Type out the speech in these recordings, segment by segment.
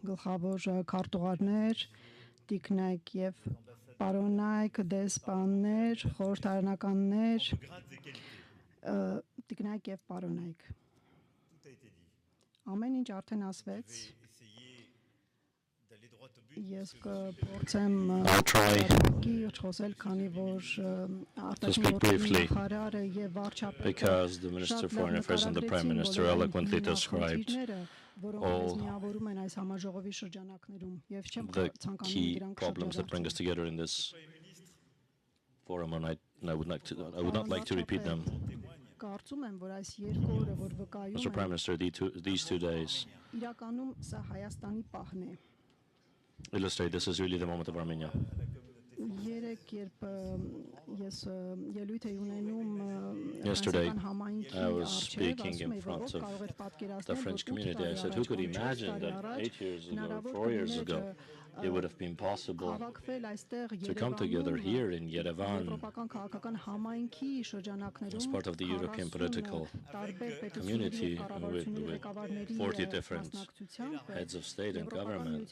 գլխավոր քարտուղարներ, տիկնայք եւ պարոնայք, դեսպաններ, խորհրդարանականներ, տիկնայք եւ պարոնայք։ Ամեն ինչ արդեն ասվեց։ Ես կփորձեմ խոսել, քանի որ speak briefly, because the Minister of Foreign Affairs and the Prime Minister eloquently described all the key problems that bring us together in this forum, and I would not like to repeat them. Mr. Prime Minister, these 2 days illustrate this is really the moment of Armenia. Yesterday, I was speaking in front of the French community. I said, who could imagine that 8 years ago, 4 years ago, it would have been possible to come together here in Yerevan as part of the European political community with 40 different heads of state and government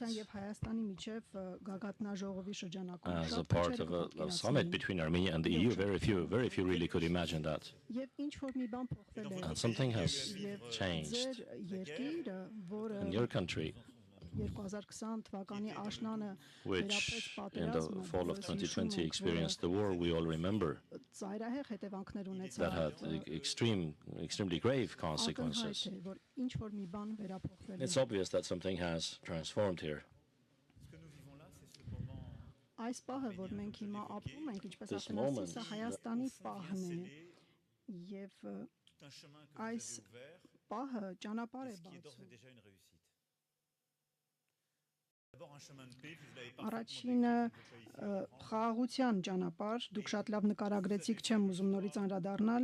as a part of a summit between Armenia and the EU. Very few really could imagine that. And something has changed in your country, which in the fall of 2020 experienced the war we all remember, that had extremely grave consequences. It's obvious that something has transformed here. This moment, Առաջինը խաղաղության ճանապարհ, դուք շատ լավ նկարագրեցիք, չեմ ուզում նորից անդրադառնալ,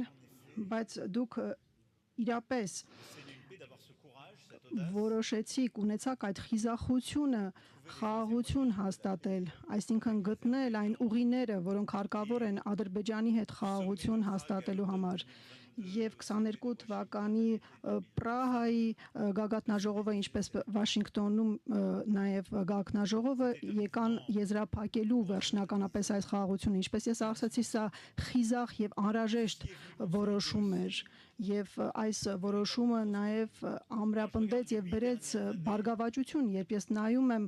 բայց դուք իրապես որոշեցիք, ունեցաք այդ խիզախությունը խաղաղություն հաստատել, այսինքն գտնել այն ուղիները, որոնք հարկավոր են Ադրբեջանի հետ խաղաղություն հաստատելու համար։ Եվ 22 թվականի Պրահայի գագաթնաժողովը, ինչպես Վաշինգտոնում նաև գագաթնաժողովը եկան եզրափակելու վերջնականապես այս խաղաղությունը, ինչպես ես ասացի, սա խիզախ եւ անհրաժեշտ որոշում էր, եւ այս որոշումը նաև ամրապնդեց եւ բերեց բարգավաճություն, երբ ես նայում եմ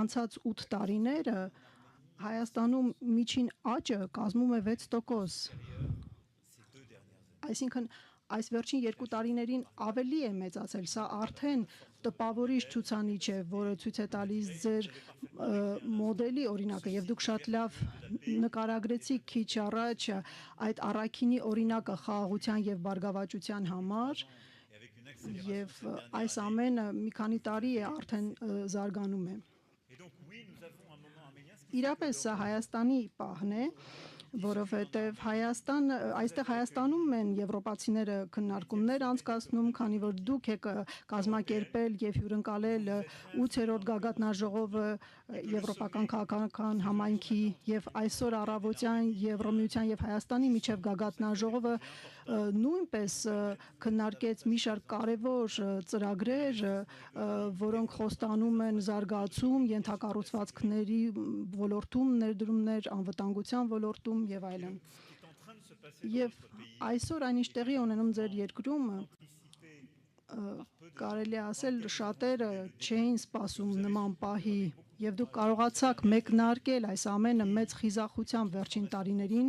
անցած 8 տարիները, Հայաստանում միջին աճը կազմում է 6%։ Այսինքն այս վերջին 2 տարիներին ավելի է մեծացել, սա արդեն տպավորիչ ցուցանիշ է, որը ցույց է տալիս ձեր մոդելի օրինակը, եւ դուք շատ լավ նկարագրեցիք քիչ առաջ այդ առաքինի օրինակը խաղաղության եւ բարգավաճության համար, եւ այս ամենը մի քանի տարի է արդեն զարգանում է։ Իրապես սա Հայաստանի պահն է, որովհետև այստեղ Հայաստանում են եվրոպացիները քննարկումներ անցկացնում, քանի որ դուք եք կազմակերպել եւ հյուրընկալել 8-րդ գագաթնաժողովը Եվրոպական քաղաքական համայնքի եւ այսօր առավոտյան Եվրոմիության եւ Հայաստանի միջև գագաթնաժողովը նույնպես քննարկեց մի շարք կարևոր ծրագրեր, որոնք խոստանում են զարգացում, ենթակառուցվածքների ոլորտում, ներդրումներ, անվտանգության ոլորտում եւ այլն։ Եվ այսօր այնիշ տեղի ունենում ձեր երկրում, կարելի ասել շատերը չէին սպասում նման պահի, եւ դուք կարողացաք մեկնարկել այս ամենը մեծ խիզախությամբ վերջին տարիներին,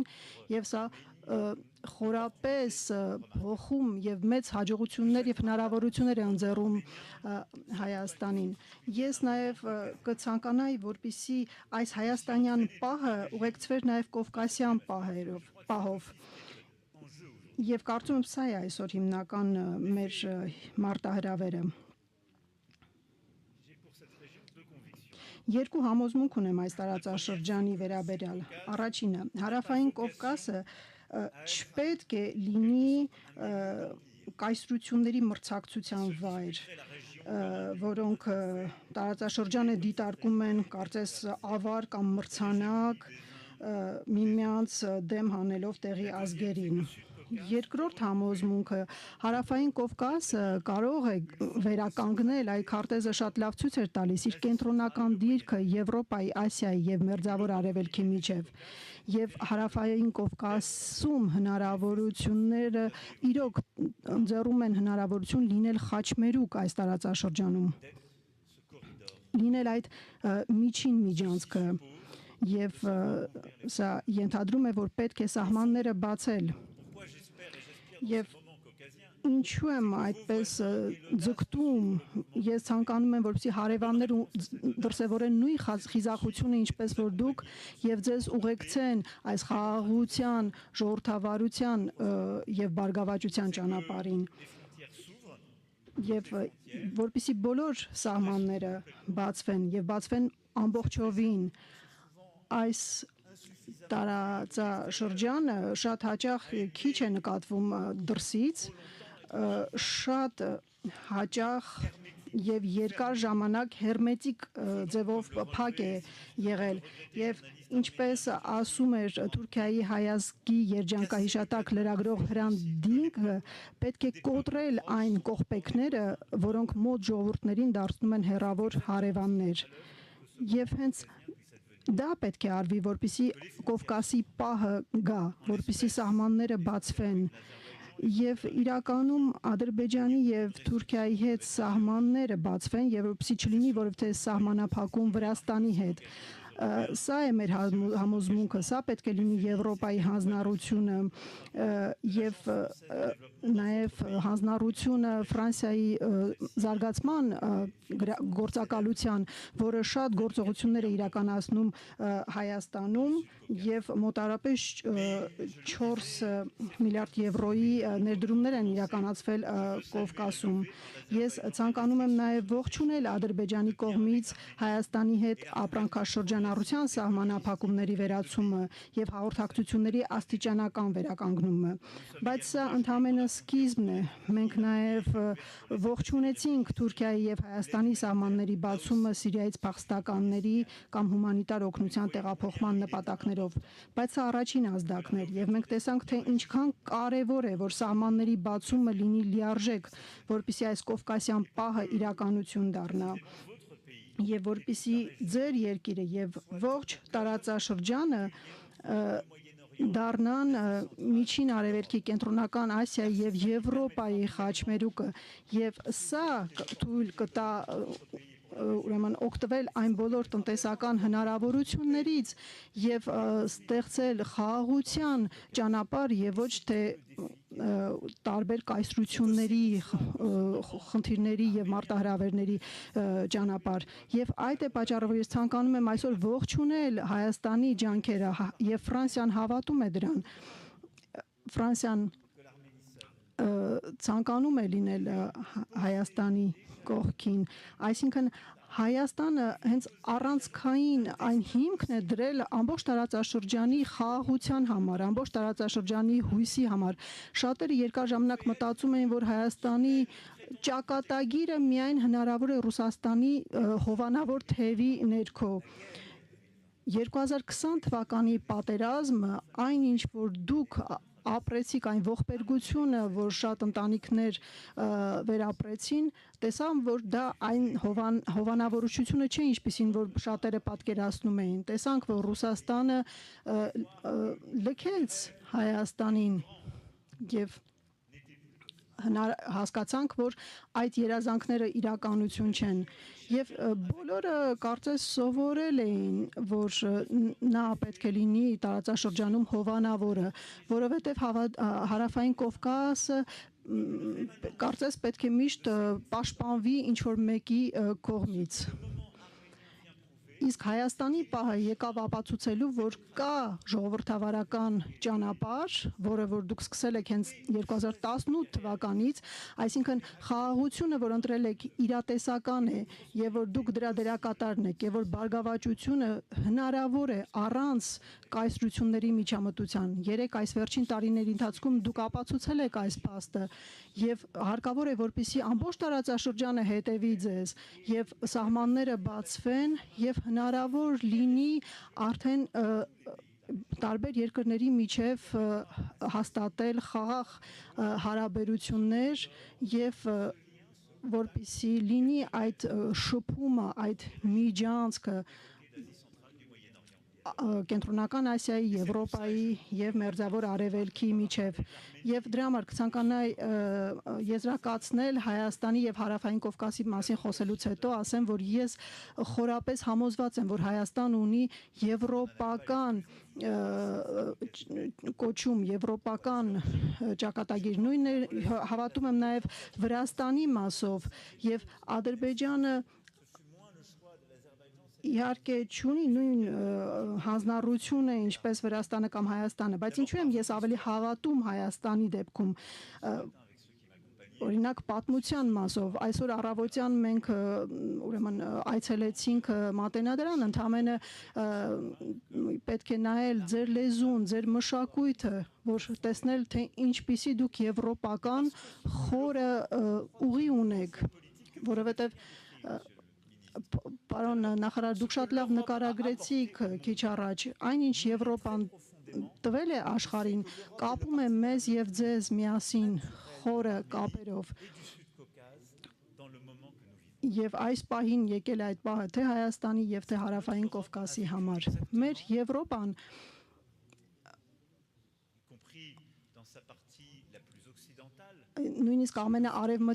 եւ սա խորապես փոխում եւ մեծ հաջողություններ եւ հնարավորություններ է ընձեռում Հայաստանին։ Ես նաեւ կցանկանայի, որպեսզի այս հայաստանյան պահը ուղեկցվեր նաեւ կովկասյան պահով։ Եվ կարծում եմ սա է այսօր հիմնական մեր մարտահրավերը։ Երկու համոզմունք ունեմ այս տարածաշրջանի վերաբերյալ։ Առաջինը, Հարավային Կովկասը չպետք է լինի կայսրությունների մրցակցության վայր, որոնք տարածաշրջանը դիտարկում են կարծես ավար կամ մրցանակ, միմյանց դեմ հանելով տեղի ազգերին։ Երկրորդ համոզմունքը հարավային Կովկասը կարող է վերականգնել այդ քարտեզը շատ լավ ցույց էր տալիս իր կենտրոնական դիրքը Եվրոպայի, Ասիայի եւ Մերձավոր Արևելքի միջև եւ հարավային Կովկասում հնարավորությունները իրոք ընձեռում են հնարավորություն լինել խաչմերուկ այս տարածաշրջանում լինել այդ միջին միջանցքը եւ սա ենթադրում է որ պետք է սահմանները բացել եւ ինչու եմ այդպես ձգտում ես ցանկանում եմ որպեսզի հարևաններ դրսևորեն նույն խիզախությունը ինչպես որ դուք եւ ձեզ ուղեկցեն այս խաղաղության ժողովրդավարության եւ բարգավաճության ճանապարհին եւ որպեսզի բոլոր սահմանները բացվեն եւ բացվեն ամբողջովին այս տարածաշրջանը շատ հաճախ քիչ է նկատվում դրսից շատ հաճախ եւ երկար ժամանակ հերմետիկ ձևով փակ է եղել եւ ինչպես ասում էր Թուրքիայի հայազգի երջանկահիշատակ լրագրող Հրանտ Դինգը պետք է կոտրել այն կողպեքները որոնք մոտ ժողովուրդներին դարձնում են հեռավոր հարևաններ եւ հենց դա պետք է արվի որպեսզի Կովկասի պահը գա որպեսզի սահմանները բացվեն եւ իրականում Ադրբեջանի եւ Թուրքիայի հետ սահմանները բացվեն եւ որպեսզի չլինի որովհետեւ սահմանափակում Վրաստանի հետ սա է մեր համոզմունքը սա պետք է լինի Եվրոպայի հանձնառությունը եւ նաեւ հանձնառությունը Ֆրանսիայի զարգացման գործակալության որը շատ գործողություններ է իրականացնում Հայաստանում եւ մոտարապես 4 միլիարդ եվրոյի ներդրումներ են իրականացվել Կովկասում ես ցանկանում եմ նաեւ ողջունել Ադրբեջանի կողմից Հայաստանի հետ ապրանքաշրջանառության սահմանափակումների վերացումը եւ հաղորդակցությունների աստիճանական վերականգնումը բայց սա ընդհանրապես սկիզբն է մենք նաեւ ողջունեցինք Թուրքիայի եւ Հայաստանի սահմանների բացումը Սիրիայից փախստականների կամ հումանիտար օգնության տեղափոխման նպատակներով բայց սա առաջին ազդակն էր եւ մենք տեսանք թե ինչքան կարեւոր է որ սահմանների բացումը լինի լիարժեք որպեսզի այս Կովկասյան պահը իրականություն դառնա եւ որպեսզի ձեր երկիրը եւ ողջ տարածաշրջանը դառնան միջին արևելքի կենտրոնական Ասիայի եւ Եվրոպայի խաչմերուկը եւ սա թույլ կտա ուրեմն օգտվել այն բոլոր տնտեսական հնարավորություններից եւ ստեղծել խաղաղության ճանապարհ եւ ոչ թե տարբեր կայսրությունների խնդիրների եւ մարտահրավերների ճանապարհ եւ այդ է պատճառը որ ես ցանկանում եմ այսօր ողջունել Հայաստանի ջանքերը եւ Ֆրանսիան հավատում է դրան Ֆրանսիան ցանկանում է լինել Հայաստանի կողքին այսինքն Հայաստանը հենց առանցքային այն հիմքն է դրել ամբողջ տարածաշրջանի խաղաղության համար, ամբողջ տարածաշրջանի հույսի համար։ Շատերը երկար ժամանակ մտածում էին, որ Հայաստանի ճակատագիրը միայն հնարավոր է Ռուսաստանի հովանավոր թևի ներքո։ 2020 թվականի պատերազմը, այն ինչ որ դուք ապրեցիք այն ողբերգությունը, որ շատ ընտանիքներ վերապրեցին, տեսան, որ դա այն հովանավորությունը չէ, ինչպիսին որ շատերը պատկերացնում էին։ Տեսանք, որ Ռուսաստանը լքեց Հայաստանին եւ հասկացանք, որ այդ երազանքները իրականություն չեն եւ բոլորը կարծես սովորել էին, որ նա պետք է լինի տարածաշրջանում հովանավորը, որովհետեւ հարավային Կովկասը կարծես պետք է միշտ պաշտպանվի ինչ որ մեկի կողմից։ Իսկ Հայաստանի պահը եկավ ապացուցելու, որ կա ժողովրդավարական ճանապարհ, որը որ դուք սկսել եք հենց 2018 թվականից, այսինքն խաղաղությունը, որ ընտրել եք, իրատեսական է, եւ որ դուք դրա դերակատարն եք, եւ որ բարգավաճությունը հնարավոր է առանց կայսրությունների միջամտության։ Երեք այս վերջին տարիների ընթացքում դուք ապացուցել եք այս փաստը, եւ հարկավոր է, որպեսզի ամբողջ տարածաշրջանը հետևի ձեզ, եւ սահմանները բացվեն, եւ հնարավոր լինի արդեն տարբեր երկրների միջև հաստատել խաղաղ հարաբերություններ եւ որպեսզի լինի այդ շփումը, այդ միջանցքը Կենտրոնական Ասիայի, Եվրոպայի եւ Մերձավոր Արևելքի միջև եւ դրա համար կցանկանայի եզրակացնել Հայաստանի եւ Հարավային Կովկասի մասին խոսելուց հետո ասեմ, որ ես խորապես համոզված եմ, որ Հայաստան ունի եվրոպական կոչում, եվրոպական ճակատագիր, նույնն հավատում եմ նաեւ Վրաստանի մասով եւ Ադրբեջանը իհարկե չունի նույն հանձնառությունը ինչպես Վրաստանը կամ Հայաստանը, բայց ինչու եմ ես ավելի հավատում Հայաստանի դեպքում օրինակ պատմության մասով այսօր առավոտյան մենք ուրեմն այցելեցինք Մատենադարան ընդամենը պետք է նայել ձեր լեզուն, ձեր մշակույթը, որ տեսնել թե ինչպիսի դուք եվրոպական խորը ուղի ունեք, որովհետև Պարոն նախարար, դուք շատ լավ նկարագրեցիք քիչ առաջ, այնինչ Եվրոպան տվել է աշխարհին, կապում է մեզ եւ ձեզ միասին խորը կապերով։ Եվ այս պահին եկել է այդ պահը թե Հայաստանի եւ թե Հարավային Կովկասի համար։ Մեր Եվրոպան նույնիսկ ամենաարևմտյան